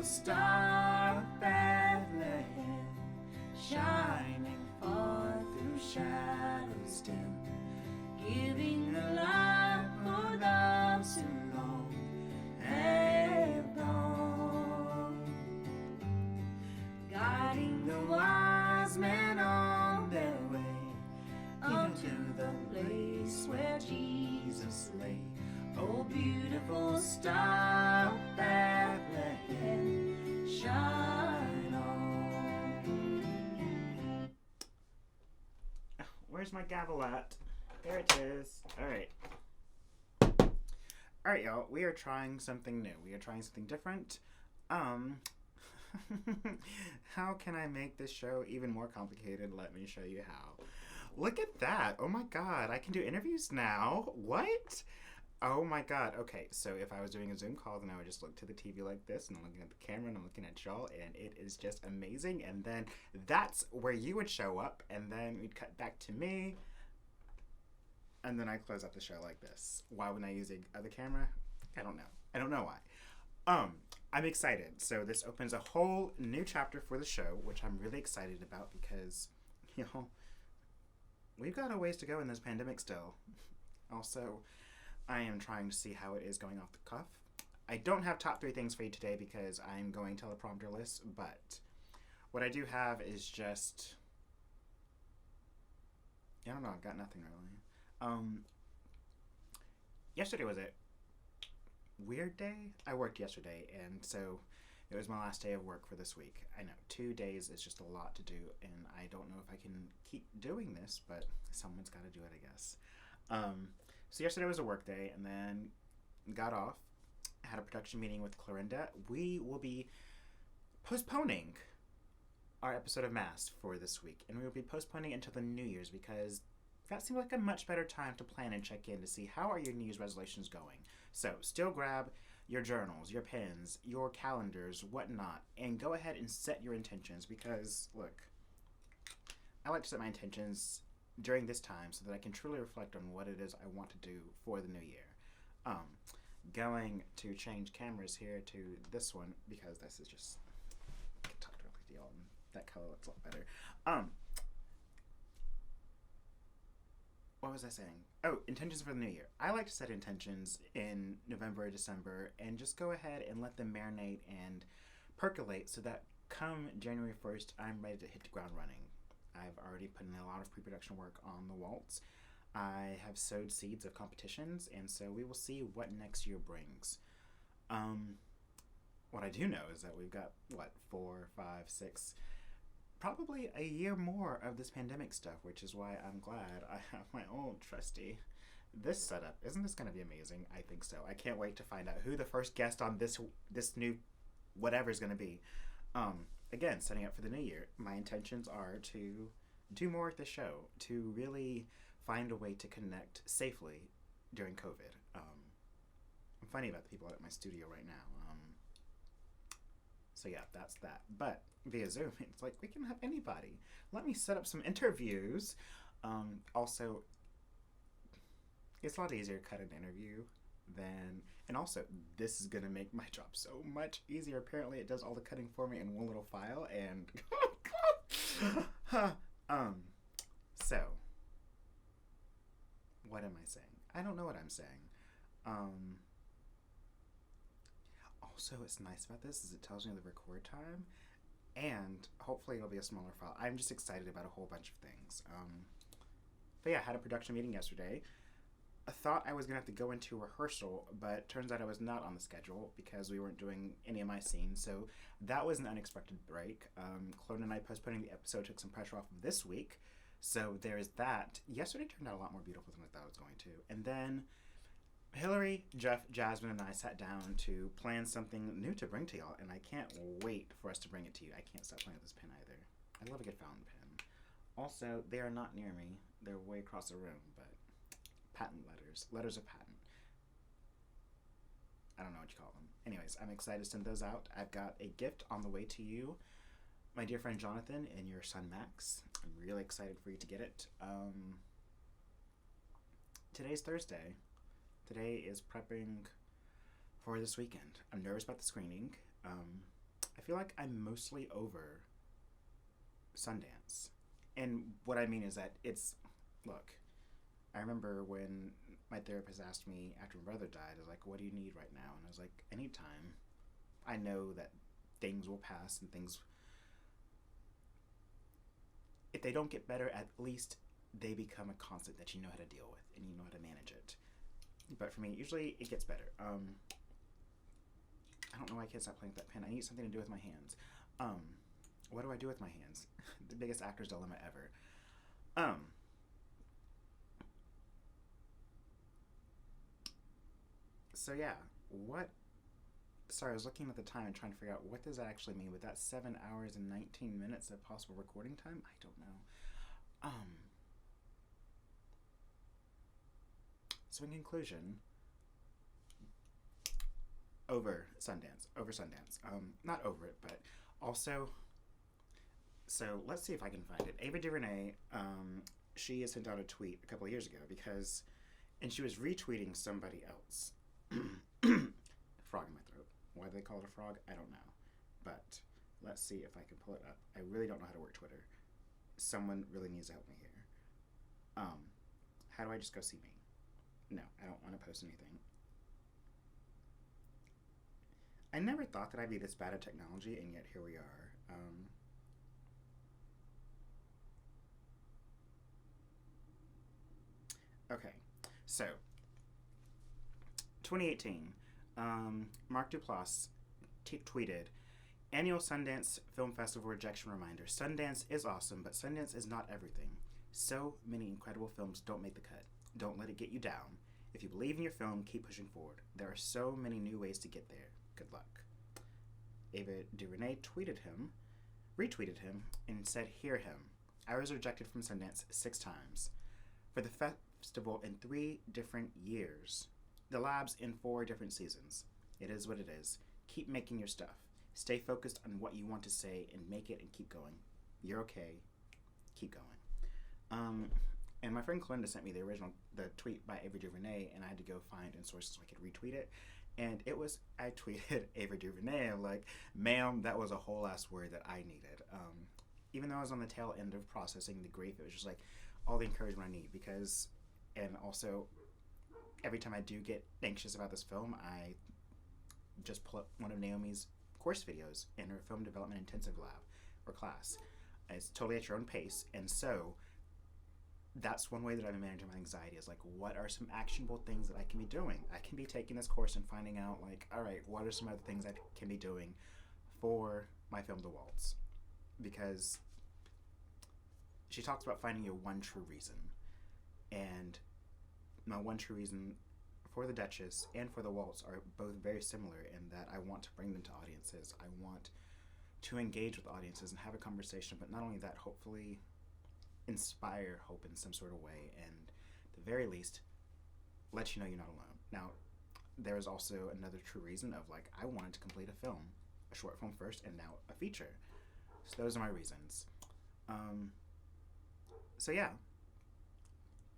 Star of Bethlehem, shining far through shadows dim, giving the light for those who long have gone, guiding the wise men on their way unto the place where Jesus lay. Oh, beautiful star of Bethlehem, shine on. Where's my gavel at? There it is. Alright. Alright, y'all. We are trying something new. We are trying something different. How can I make this show even more complicated? Let me show you how. Look at that. Oh my god. I can do interviews now. What? Oh my god. Okay, so if I was doing a Zoom call, then I would just look to the TV like this, and I'm looking at the camera, and I'm looking at y'all, and it is just amazing. And then that's where you would show up, and then we'd cut back to me, and then I close out the show like this. Why wouldn't I use the other camera? I don't know. I don't know why. I'm excited. So this opens a whole new chapter for the show, which I'm really excited about because, you know, we've got a ways to go in this pandemic still. Also, I am trying to see how it is going off the cuff. I don't have top 3 things for you today because I'm going teleprompterless, but what I do have is just, I don't know, I've got nothing really. Yesterday was a weird day. I worked yesterday, and so it was my last day of work for this week. I know, 2 days is just a lot to do, and I don't know if I can keep doing this, but someone's got to do it, I guess. So yesterday was a work day, and then got off, had a production meeting with Clorinda. We will be postponing our episode of Mass for this week, and we will be postponing until the New Year's because that seemed like a much better time to plan and check in to see how are your New Year's resolutions going. So still grab your journals, your pens, your calendars, whatnot, and go ahead and set your intentions because, look, I like to set my intentions during this time so that I can truly reflect on what it is I want to do for the new year. Going to change cameras here to this one because this is just, I can talk directly to y'all and that color looks a lot better. What was I saying? Oh, intentions for the new year. I like to set intentions in November or December and just go ahead and let them marinate and percolate so that come January 1st, I'm ready to hit the ground running. I've already put in a lot of pre-production work on the waltz. I have sowed seeds of competitions, and so we will see what next year brings. What I do know is that we've got, 4, 5, 6, probably a year more of this pandemic stuff, which is why I'm glad I have my own trusty this setup. Isn't this going to be amazing? I think so. I can't wait to find out who the first guest on this new whatever is going to be. Again, setting up for the new year, my intentions are to do more at the show, to really find a way to connect safely during COVID. I'm funny about the people at my studio right now. So yeah, that's that. But via Zoom, it's like we can have anybody. Let me set up some interviews. Also, it's a lot easier to cut an interview than, and also this is gonna make my job so much easier. Apparently it does all the cutting for me in one little file, and so what am I saying? I don't know what I'm saying. Also, what's nice about this is it tells me the record time, and hopefully it'll be a smaller file. I'm just excited about a whole bunch of things. But yeah, I had a production meeting yesterday. I thought I was going to have to go into rehearsal, but turns out I was not on the schedule because we weren't doing any of my scenes, so that was an unexpected break. Clone and I postponing the episode took some pressure off of this week, so there's that. Yesterday turned out a lot more beautiful than I thought it was going to. And then Hillary, Jeff, Jasmine, and I sat down to plan something new to bring to y'all, and I can't wait for us to bring it to you. I can't stop playing with this pen either. I love a good fountain pen. Also, they are not near me. They're way across the room, but patent letters of patent. I don't know what you call them. Anyways, I'm excited to send those out. I've got a gift on the way to you, my dear friend Jonathan and your son Max. I'm really excited for you to get it. Today's Thursday. Today is prepping for this weekend. I'm nervous about the screening. I feel like I'm mostly over Sundance. And what I mean is that look, I remember when my therapist asked me after my brother died, I was like, what do you need right now? And I was like, anytime. I know that things will pass and things, if they don't get better, at least they become a constant that you know how to deal with and you know how to manage it. But for me, usually it gets better. I don't know why I can't stop playing with that pen. I need something to do with my hands. What do I do with my hands? The biggest actor's dilemma ever. So yeah, sorry, I was looking at the time and trying to figure out what does that actually mean. With that 7 hours and 19 minutes of possible recording time? I don't know. So in conclusion, over Sundance. Not over it, but also, so let's see if I can find it. Ava DuVernay, she had sent out a tweet a couple of years ago and she was retweeting somebody else. Frog in my throat. Why do they call it a frog? I don't know. But let's see if I can pull it up. I really don't know how to work Twitter. Someone really needs to help me here. How do I just go see me? No, I don't want to post anything. I never thought that I'd be this bad at technology, and yet here we are. Okay, so 2018, Mark Duplass tweeted, "Annual Sundance Film Festival rejection reminder. Sundance is awesome, but Sundance is not everything. So many incredible films don't make the cut. Don't let it get you down. If you believe in your film, keep pushing forward. There are so many new ways to get there. Good luck." Ava DuVernay retweeted him, and said, "Hear him. I was rejected from Sundance 6 times. For the festival in 3 different years. The labs in 4 different seasons. It is what it is. Keep making your stuff. Stay focused on what you want to say and make it and keep going. You're okay. Keep going." And my friend Clinda sent me the tweet by Ava DuVernay, and I had to go find in sources so I could retweet it. And I tweeted Ava DuVernay. I'm like, ma'am, that was a whole ass word that I needed. Even though I was on the tail end of processing the grief, it was just like all the encouragement I need and also every time I do get anxious about this film, I just pull up one of Naomi's course videos in her film development intensive lab or class. It's totally at your own pace, and so that's one way that I've been managing my anxiety is like, what are some actionable things that I can be doing? I can be taking this course and finding out like, all right, what are some other things I can be doing for my film The Waltz? Because she talks about finding your one true reason. And my one true reason for the Duchess and for The Waltz are both very similar in that I want to bring them to audiences. I want to engage with audiences and have a conversation, but not only that, hopefully inspire hope in some sort of way, and at the very least let you know you're not alone. Now, there's also another true reason of like, I wanted to complete a short film first, and now a feature. So those are my reasons. So yeah,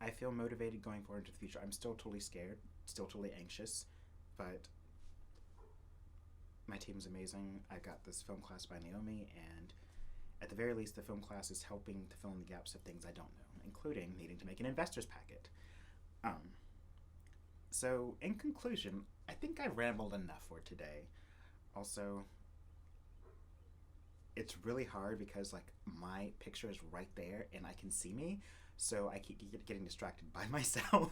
I feel motivated going forward into the future. I'm still totally scared, still totally anxious, but my team's amazing. I got this film class by Naomi, and at the very least, the film class is helping to fill in the gaps of things I don't know, including needing to make an investor's packet. So, in conclusion, I think I rambled enough for today. Also, it's really hard because, like, my picture is right there and I can see me, so I keep getting distracted by myself.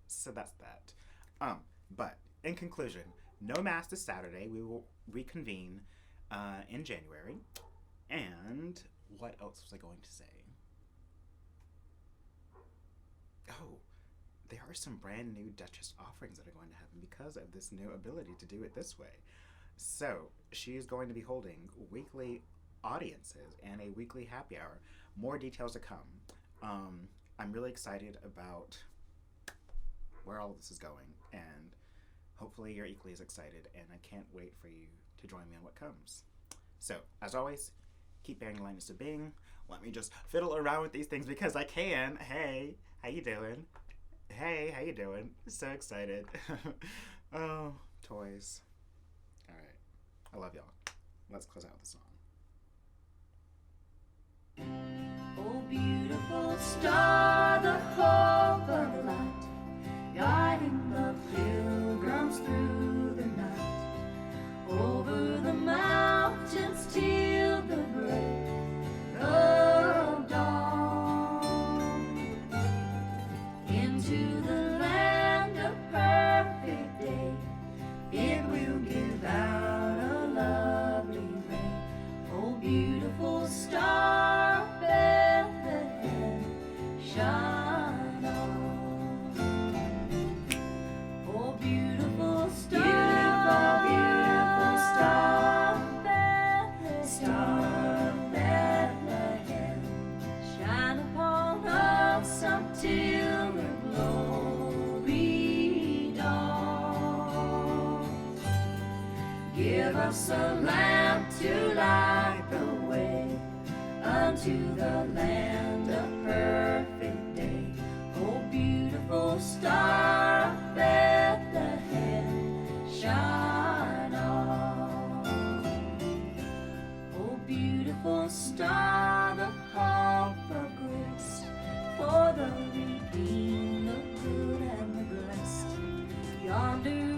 So that's that. But, in conclusion, no mass this Saturday. We will reconvene in January. And what else was I going to say? Oh, there are some brand new Duchess offerings that are going to happen because of this new ability to do it this way. So, she is going to be holding weekly audiences and a weekly happy hour. More details to come. I'm really excited about where all of this is going, and hopefully you're equally as excited, and I can't wait for you to join me on what comes. So, as always, keep bearing lightness to being. Let me just fiddle around with these things because I can. Hey, how you doing? Hey, how you doing? So excited. Oh, toys. All right. I love y'all. let's close out with a song. Oh, beautiful star, the hope of light, guiding the pilgrims through the night, over the mountains till the break of dawn, into the land of perfect day. It will give out a lovely rain. Oh, beautiful star of Bethlehem, shine on. Oh, beautiful star, beautiful star of Bethlehem, shine upon us until the glory dawns. Give us a lamp to light the way unto the land of perfect day. Oh, beautiful star of Bethlehem, shine on. Oh, beautiful star, the hope of grace, for the redeemed, the good and the blessed, yonder